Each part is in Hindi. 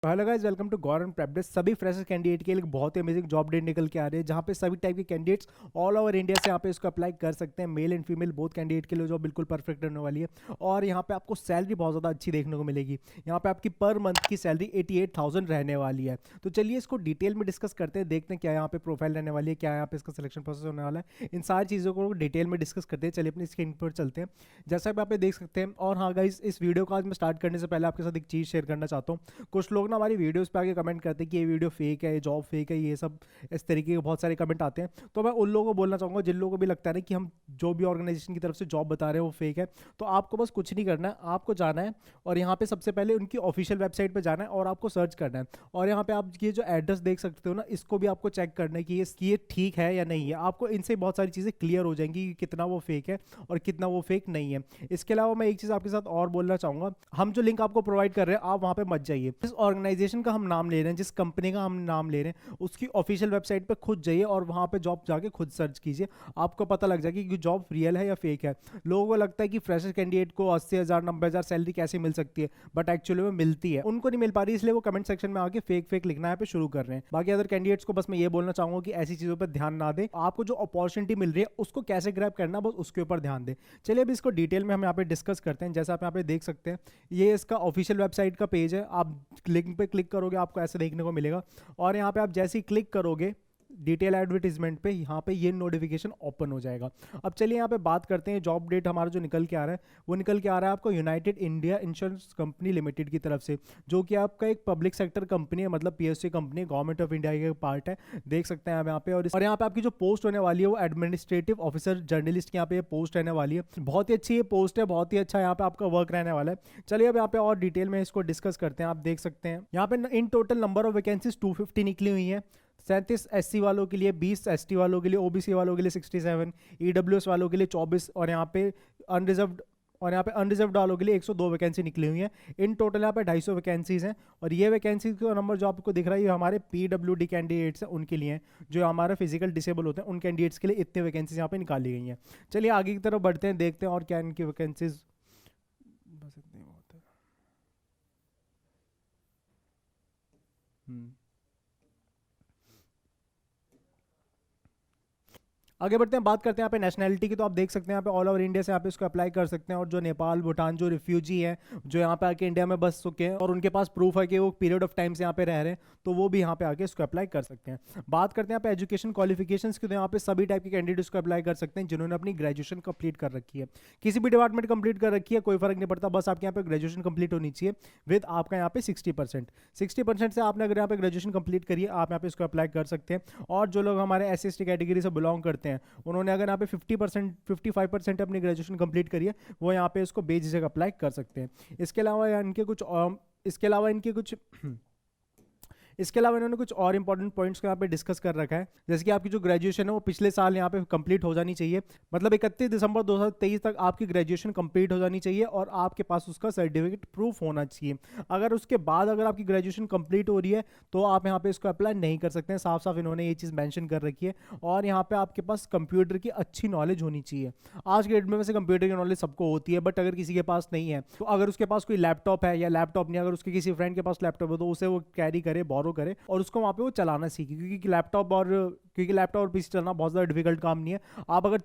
Hello guys, welcome to Government Prep Desk. सभी फ्रेशर कैंडिडेट के लिए एक बहुत ही अमेजिंग जॉब डेट निकल के आ रही है, जहाँ पे सभी टाइप के कैंडिडेट्स ऑल ओवर इंडिया से यहाँ पे इसको अप्लाई कर सकते हैं। Male and female both candidate के लिए जॉब बिल्कुल परफेक्ट रहने वाली है। और यहाँ पे आपको सैलरी बहुत ज़्यादा अच्छी देखने को मिलेगी। यहाँ पे आपकी पर मंथ की सैलरी 88,000 रहने वाली है। तो चलिए इसको डिटेल में डिस्कस करते हैं, देखते हैं क्या यहाँ पे प्रोफाइल रहने वाली है, क्या यहाँ पे इसका सिलेक्शन प्रोसेस होने वाला है। इन सारी चीज़ों को डिटेल में डिस्कस करते हैं। चलिए अपनी स्क्रीन पर चलते हैं, जैसा आप देख सकते हैं। और हाँ गाइस, इस वीडियो को आज मैं स्टार्ट करने से पहले आपके साथ एक चीज़ शेयर करना चाहता हूँ। कुछ लोग ना हमारी वीडियोस पे आके कमेंट करते हैं कि ये वीडियो फेक है, ये जॉब फेक है, ये सब इस तरीके के बहुत सारे कमेंट आते हैं। तो मैं उन लोगों को बोलना चाहूँगा जिन लोगों को भी लगता है ना कि हम जो भी ऑर्गेनाइजेशन की तरफ से जॉब बता रहे हैं वो फेक है, तो आपको बस कुछ नहीं करना है। आपको जाना है और यहाँ पे सबसे पहले उनकी ऑफिशियल वेबसाइट पर जाना है और आपको सर्च करना है। और यहाँ पे आप ये जो एड्रेस देख सकते हो ना, इसको भी आपको चेक करना है कि ये ठीक है या नहीं है। आपको इनसे बहुत सारी चीज़ें क्लियर हो जाएंगी कि कितना वो फेक है और कितना वो फेक नहीं है। इसके अलावा मैं एक चीज़ आपके साथ और बोलना चाहूँगा, हम जो लिंक आपको प्रोवाइड कर रहे हैं आप वहाँ पे मत जाइए। जिस ऑर्गेनाइजेशन का हम नाम ले रहे हैं, जिस कंपनी का हम नाम ले रहे हैं, उसकी ऑफिशियल वेबसाइट पे खुद जाइए और वहाँ पे जॉब जाके खुद सर्च कीजिए। आपको पता लग जाएगी कि जॉब रियल है या फेक है। लोगों को लगता है कि फ्रेशर कैंडिडेट को 80,000 90,000 सैलरी कैसे मिल सकती है, बट एक्चुअली में मिलती है। उनको नहीं मिल पा रही, इसलिए वो कमेंट सेक्शन में आके फेक फेक लिखना यहाँ पे शुरू कर रहे हैं। बाकी अदर कैंडिडेट्स को बस मैं ये बोलना चाहूंगा कि ऐसी चीज़ों पर ध्यान ना दें। आपको जो अपॉर्चुनिटी मिल रही है उसको कैसे ग्रैब करना, बस उसके ऊपर ध्यान दें। चलिए अब इसको डिटेल में हम यहाँ पे डिस्कस करते हैं। जैसा आप यहाँ पे देख सकते हैं, ये इसका ऑफिशियल वेबसाइट का पेज है। आप लिंक पे क्लिक करोगे आपको ऐसे देखने को मिलेगा। और यहाँ पे आप जैसे ही क्लिक करोगे डिटेल एडवर्टीजमेंट पे, यहाँ पे ये नोटिफिकेशन ओपन हो जाएगा। अब चलिए यहाँ पे बात करते हैं। जॉब डेट हमारा जो निकल के आ रहा है वो निकल के आ रहा है आपको United India insurance company limited की तरफ से, जो कि आपका एक पब्लिक सेक्टर कंपनी है, मतलब PSU company, government of India का पार्ट है। देख सकते हैं आप यहाँ पे। और यहाँ पे आपकी जो पोस्ट होने वाली है वो एडमिनिस्ट्रेटिव ऑफिसर जर्नलिस्ट की यहाँ पे पोस्ट रहने वाली है। बहुत ही अच्छी ये पोस्ट है, बहुत ही अच्छा यहाँ पे आपका वर्क रहने वाला है। चलिए अब यहाँ पे और डिटेल में इसको डिस्कस करते हैं। आप देख सकते हैं यहाँ पे in total number of vacancies 250 निकली हुई है। 37 एससी वालों के लिए, 20 एसटी वालों के लिए, ओबीसी वालों के लिए 67, ईडब्ल्यूएस वालों के लिए 24 और यहाँ पे अनरिजर्व्ड वालों के लिए 102 वैकेंसी निकली हुई है। इन टोटल यहाँ पे 250 वैकेंसीज हैं। और ये वैकेंसी का नंबर जो आपको दिख रहा है ये हमारे पीडब्ल्यूडी कैंडिडेट्स हैं उनके लिए हैं, जो हमारा फिजिकल डिसेबल होते हैं उन कैंडिडेट्स के लिए इतने वैकेंसीज यहाँ पे निकाली गई हैं। चलिए आगे की तरफ बढ़ते हैं, देखते हैं और क्या इनकी वैकेंसीज। बस इतनी बहुत है। हम्म आगे बढ़ते हैं, बात करते हैं यहाँ पे नेशनैलिटी की। तो आप देख सकते हैं यहाँ पे ऑल ओवर इंडिया से यहाँ पे इसको अप्लाई कर सकते हैं। और जो नेपाल भूटान जो रिफ्यूजी हैं, जो यहाँ पे आके इंडिया में बस चुके हैं और उनके पास प्रूफ है कि वो पीरियड ऑफ टाइम से यहाँ पे रह रहे हैं, तो वो भी यहाँ पे आके इसको अप्लाई कर सकते हैं। बात करते हैं यहाँ पे एजुकेशन क्वालिफिकेशंस की। तो यहाँ पे सभी टाइप के कैंडिडेट्स को अप्लाई कर सकते हैं जिन्होंने अपनी ग्रेजुएशन कंप्लीट कर रखी है, किसी भी डिपार्टमेंट कंप्लीट कर रखी है, कोई फर्क नहीं पड़ता, बस आपके यहाँ पे ग्रेजुएशन कंप्लीट होनी चाहिए विद आपका यहाँ पे 60% से आपने अगर यहाँ पे ग्रेजुएशन कंप्लीट करी है, आप यहाँ पे इसको अप्लाई कर सकते हैं। और जो लोग हमारे एस कैटेगरी से बिलोंग करते हैं, उन्होंने अगर यहाँ पे 55% अपनी ग्रेजुएशन कंप्लीट करी है, वो यहाँ पे इसको बेझिझक अप्लाई कर सकते हैं। इसके अलावा इनके कुछ इसके अलावा इन्होंने कुछ और इंपॉर्टेंट पॉइंट्स को यहाँ पे डिस्कस कर रखा है, जैसे कि आपकी जो ग्रेजुएशन है वो पिछले साल यहाँ पे कंप्लीट हो जानी चाहिए। मतलब 31 दिसंबर 2023 तक आपकी ग्रेजुएशन कंप्लीट हो जानी चाहिए और आपके पास उसका सर्टिफिकेट प्रूफ होना चाहिए। अगर उसके बाद अगर आपकी ग्रेजुएशन कंप्लीट हो रही है तो आप यहाँ पे इसको अप्लाई नहीं कर सकते हैं। साफ साफ इन्होंने ये चीज़ मैंशन कर रखी है। और यहाँ पे आपके पास कंप्यूटर की अच्छी नॉलेज होनी चाहिए। आज के डेट में वैसे कंप्यूटर की नॉलेज सबको होती है, बट अगर किसी के पास नहीं है तो अगर उसके पास कोई लैपटॉप है, या लैपटॉप नहीं, अगर उसके किसी फ्रेंड के पास लैपटॉप है तो उसे वो कैरी करे, बोरो करे और उसको वहाँ पे वो चलाना सीखे। क्योंकि लैपटॉप और पीसी चलाना बहुत ज़्यादा डिफिकल्ट काम नहीं है। आप अगर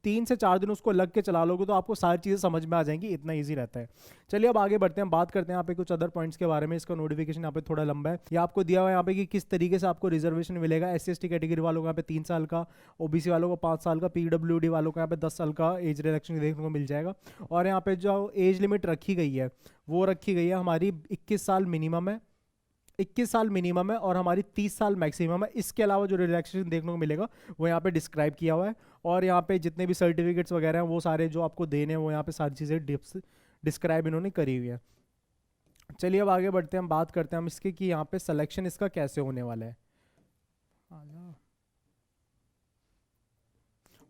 3 से 4 दिन उसको लग के चला लोगे तो आपको सारी चीज़ें समझ में आ जाएंगी, इतना ईजी रहता है। चलिए अब आगे बढ़ते हैं, बात करते हैं यहाँ पे कुछ अदर पॉइंट्स के बारे में। इसका नोटिफिकेशन यहाँ पे थोड़ा लंबा है। ये आपको दिया हुआ है यहाँ पे कि किस तरीके से आपको रिजर्वेशन मिलेगा। SC/ST कैटेगरी वालों को यहाँ पे 3 साल का, ओबीसी वालों को 5 साल का, पीडब्ल्यूडी वालों को यहाँ पे 10 साल का एज रिलैक्सेशन देखने को मिल जाएगा। और यहाँ पे जो एज लिमिट रखी गई है वो रखी गई है हमारी 21 साल मिनिमम है, 21 साल मिनिमम है और हमारी 30 साल मैक्सिमम है। इसके अलावा जो रिलैक्सेशन देखने को मिलेगा वो यहाँ पे डिस्क्राइब किया हुआ है। और यहाँ पे जितने भी सर्टिफिकेट्स वगैरह हैं वो सारे जो आपको देने हैं वो यहाँ पे सारी चीज़ें डिस्क्राइब इन्होंने करी हुई है। चलिए अब आगे बढ़ते हैं, हम बात करते हैं हम इसके कि यहाँ पे सिलेक्शन इसका कैसे होने वाला है।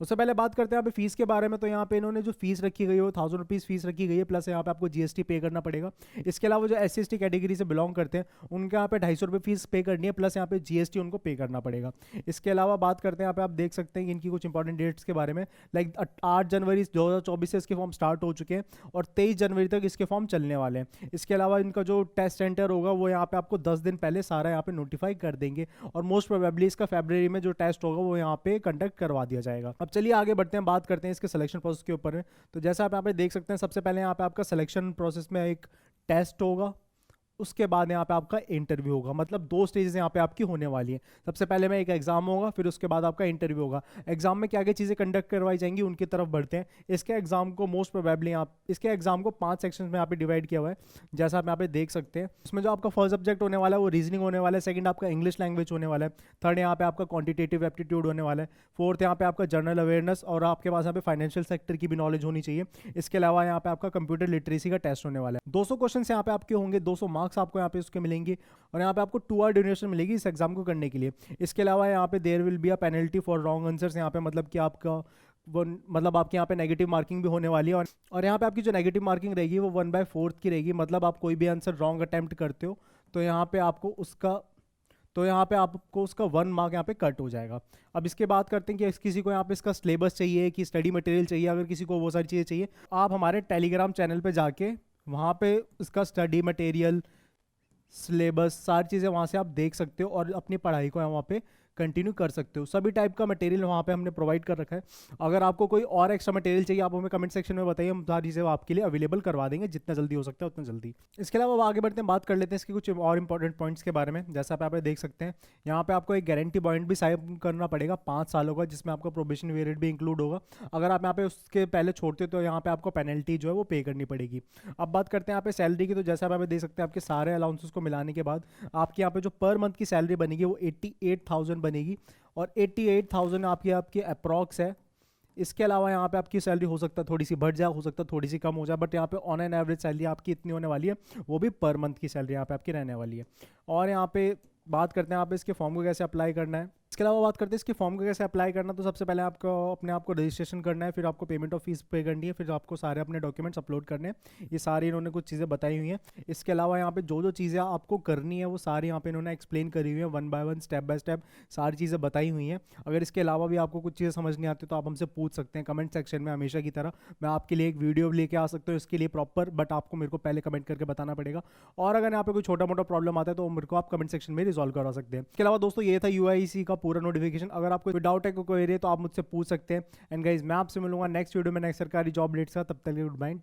उससे पहले बात करते हैं यहाँ पे फीस के बारे में। तो यहाँ पे इन्होंने जो फीस रखी गई है वो 1000 रुपीज़ फीस रखी गई है, प्लस यहाँ पे आपको जीएसटी पे करना पड़ेगा। इसके अलावा जो SC ST कैटेगरी से बिलोंग करते हैं उनके यहाँ पे 250 रुपये फीस पे करनी है, प्लस यहाँ पे जीएसटी उनको पे करना पड़ेगा। इसके अलावा बात करते हैं यहाँ पे, आप देख सकते हैं कि इनकी कुछ इंपॉर्टेंट डेट्स के बारे में। लाइक 8 जनवरी 2024 से इसके फॉर्म स्टार्ट हो चुके हैं और 23 जनवरी तक इसके फॉर्म चलने वाले हैं। इसके अलावा इनका जो टेस्ट सेंटर होगा वो यहाँ पे आपको 10 दिन पहले सारा यहाँ पे नोटिफाई कर देंगे और मोस्ट प्रोबेबली इसका फरवरी में जो टेस्ट होगा वो यहाँ पे कंडक्ट करवा दिया जाएगा। अब चलिए आगे बढ़ते हैं, बात करते हैं इसके सिलेक्शन प्रोसेस के ऊपर। तो जैसा आप यहाँ पे देख सकते हैं, सबसे पहले यहाँ पे आपका सिलेक्शन प्रोसेस में एक टेस्ट होगा, उसके बाद यहाँ पे आपका इंटरव्यू होगा। मतलब 2 स्टेजेस यहाँ पे आपकी होने वाली है। सबसे पहले में एक एग्जाम होगा, फिर उसके बाद आपका इंटरव्यू होगा। एग्जाम में क्या क्या चीज़ें कंडक्ट करवाई जाएंगी उनकी तरफ बढ़ते हैं। इसके एग्जाम को मोस्ट प्रोबेबली इसके एग्जाम को 5 सेक्शंस में यहाँ पे डिवाइड किया हुआ है, जैसा आप यहाँ पे देख सकते हैं। उसमें जो आपका फर्स्ट सब्जेक्ट होने वाला है वो रीजनिंग होने वाला है, सेकंड आपका इंग्लिश लैंग्वेज होने वाला है, थर्ड यहाँ पे आपका क्वांटिटेटिव एप्टीट्यूड होने वाला है, फोर्थ यहाँ पे आपका जनरल अवेयरनेस और आपके पास यहाँ पे फाइनेंशियल सेक्टर की भी नॉलेज होनी चाहिए। इसके अलावा यहाँ पे आपका कंप्यूटर लिटरेसी का टेस्ट होने वाला है। 200 क्वेश्चन यहाँ पे आपके होंगे, 200 मार्क्स आपको यहाँ पे उसके मिलेंगे और यहाँ पे आपको 2 आवर ड्यूरेशन मिलेगी इस एग्जाम को करने के लिए। इसके अलावा यहाँ पे there will be a penalty for wrong answers. यहाँ पे मतलब कि आपका मतलब आपके यहाँ पे नेगेटिव मार्किंग भी होने वाली है और यहाँ पे आपकी जो नेगेटिव मार्किंग रहेगी वो 1/4 की रहेगी। मतलब आप कोई भी आंसर रॉन्ग अटेम्प्ट करते हो तो यहाँ पे आपको उसका 1 मार्क यहाँ पे कट हो जाएगा। अब इसके बात करते हैं कि किसी को यहाँ पे इसका सिलेबस चाहिए कि स्टडी मटेरियल चाहिए। अगर किसी को वो सारी चीज़ें चाहिए, आप हमारे टेलीग्राम चैनल पे जाके वहाँ पे इसका स्टडी मटेरियल, सिलेबस, सारी चीज़ें वहाँ से आप देख सकते हो और अपनी पढ़ाई को वहाँ पे कंटिन्यू कर सकते हो। सभी टाइप का मटेरियल वहाँ पे हमने प्रोवाइड कर रखा है। अगर आपको कोई और एक्स्ट्रा मटेरियल चाहिए आप हमें कमेंट सेक्शन में बताइए, हम सारी चीज़ें आपके लिए अवेलेबल करवा देंगे जितना जल्दी हो सकता है उतना जल्दी। इसके अलावा अब आगे बढ़ते हैं, बात कर लेते हैं इसके कुछ और इंपॉर्टेंट पॉइंट्स के बारे में। जैसा आप यहाँ पे देख सकते हैं, यहाँ पे आपको एक गारंटी बॉन्ड भी साइन करना पड़ेगा 5 सालों का, जिसमें आपका प्रोबेशन पीरियड भी इंक्लूड होगा। अगर आप यहाँ पे उसके पहले छोड़ते हो तो यहाँ पे आपको पेनल्टी जो है वो पे करनी पड़ेगी। अब बात करते हैं यहाँ पे सैलरी की। तो जैसा आप यहाँ पे देख सकते हैं, आपके सारे अलाउंसेस को मिलाने के बाद आपके यहाँ पे जो पर मंथ की सैलरी बनेगी वो 88,000 बनेगी और 88,000 आपकी अप्रॉक्स है। इसके अलावा यहाँ पे आपकी सैलरी हो सकता है थोड़ी सी बढ़ जाए, हो सकता है थोड़ी सी कम हो जाए, बट यहाँ पे ऑन एन एवरेज सैलरी आपकी इतनी होने वाली है, वो भी पर मंथ की सैलरी यहाँ पे आपकी रहने वाली है। और यहाँ पे बात करते हैं यहाँ पे इसके फॉर्म को कैसे अप्लाई करना है। इसके अलावा बात करते हैं इसके फॉर्म को कैसे अप्लाई करना। तो सबसे पहले आपको अपने आप को रजिस्ट्रेशन करना है, फिर आपको पेमेंट ऑफ फीस पे करनी है, फिर आपको सारे अपने डॉक्यूमेंट्स अपलोड करने हैं। ये सारी इन्होंने कुछ चीज़ें बताई हुई हैं। इसके अलावा यहाँ पे जो चीज़ें आपको करनी है वो सारी यहाँ पे इन्होंने एक्सप्लेन करी हुई है, 1 बाय 1 स्टेप बाय स्टेप सारी चीज़ें बताई हुई हैं। अगर इसके अलावा भी आपको कुछ चीज़ें समझ नहीं आती तो आप हमसे पूछ सकते हैं कमेंट सेक्शन में। हमेशा की तरह मैं आपके लिए एक वीडियो लेके आ सकता हूँ इसके लिए प्रॉपर, बट आपको मेरे को पहले कमेंट करके बताना पड़ेगा। और अगर यहाँ पे कोई छोटा मोटा प्रॉब्लम आता है तो मेरे को आप कमेंट सेक्शन में रिजॉल्व करा सकते हैं। इसके अलावा दोस्तों ये था UIC का पूरा नोटिफिकेशन। अगर आपको कोई डाउट है, कोई क्वेरी है तो आप मुझसे पूछ सकते हैं। एंड गाइस मैं आपसे मिलूंगा नेक्स्ट वीडियो में नेक्स्ट सरकारी जॉब लेट्स का। तब तक गुड बाय।